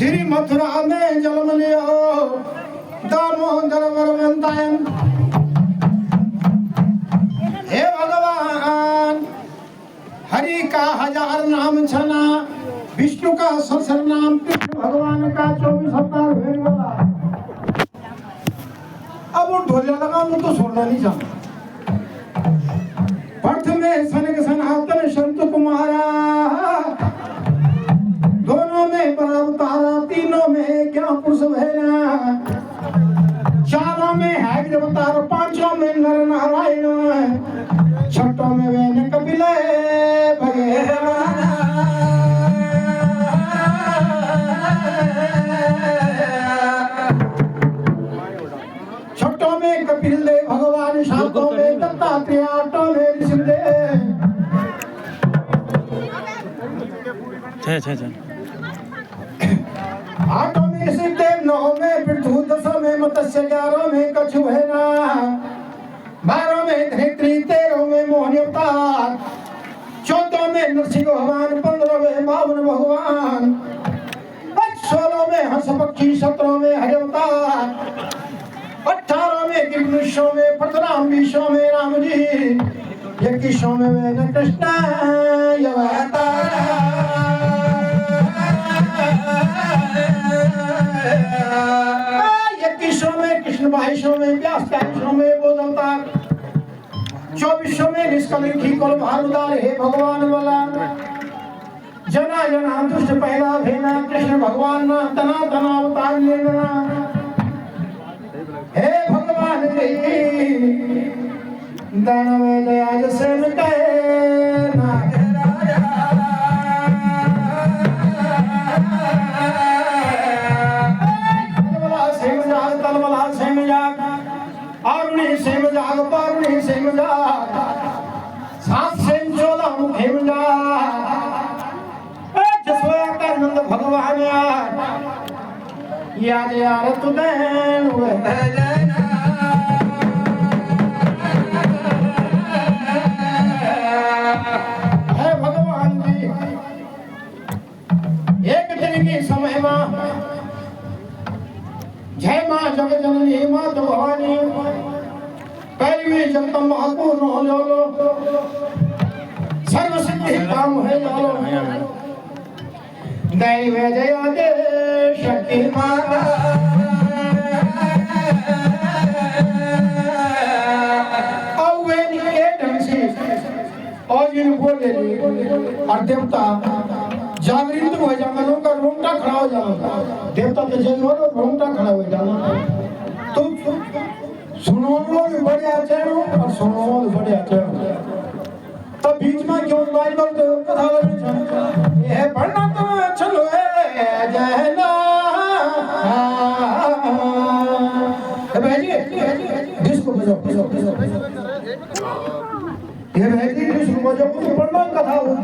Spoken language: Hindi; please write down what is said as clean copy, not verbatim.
श्री मथुरा में जन्म लियो दामोदर वरवंतायन। हे भगवान, हरि का 1000 नाम छना, विष्णु का 67 नाम, कृष्ण भगवान का 24 अवतार हुए वाला। अब वो ढोलिया लगाऊं तो सुनना नहीं चाहता। प्रथमे सनक सनातन संत कुमारा, दोनों में बरावतारा, तीनों में क्या पुरुष भैरा, चारों में है अवतार, पांचों में नर नारायण, छठों में वे कपिल भगवान। छठों में कपिल देव भगवान, सातों में दत्तात्रेय, आठों में ऋषिदेव। आठों में ऋषिदेव, 9 में पृथु, 10 में मत्स्य, 11 में कछु भैरा, 12 में धरित्री, 13 में मोहन अवतार, 14 में नरसिंह भगवान, 15 में बावन भगवान, 16 में हंस पक्षी, 17 में हरि अवतार, 18 में कृष्ण में परशुराम, 20 में राम जी, 21 में वे कृष्ण अवतार। 21 में कृष्ण, 22 में व्यास, 23 में बोध अवतार, 24 में निष्कलंकी कुल भानुदार। हे भगवान वाला जना जना दुष्ट पैदा भेना, कृष्ण भगवान ना तना तना अवतार लेना। हे भगवान रे दानव दयाल सेन कहना, तलवाला से मजाक, अरुणी से मजाक, पारुणी से मजाक, 7 से 14 मुखे मजाक। जसोया का नंद भगवान याद यार तुदैन है भगवान जी। एक दिन के समय में जय मां जग जननी मात भवानी, पहली जगदम महापूर्ण हो जाओ, सर्व सिद्धि काम है जाओ, दैव जय दे शक्ति माता। अब वे निकले ढंग से और जिन बोले और देवता जागृत हो जाना, उनका रोंगटा खड़ा हो जाना, देवता के जन्म हो रोंगटा खड़ा हो जाना। तो सुनो भी बढ़िया चेहरो और सुनो भी बढ़िया चेहरो, तब बीच में क्यों बाइबल तो कथा लगी ये पढ़ना तो चलो है जहना। भाई डिस्को बजाओ, ये भाई डिस्को बजाओ, तो पढ़ना कथा।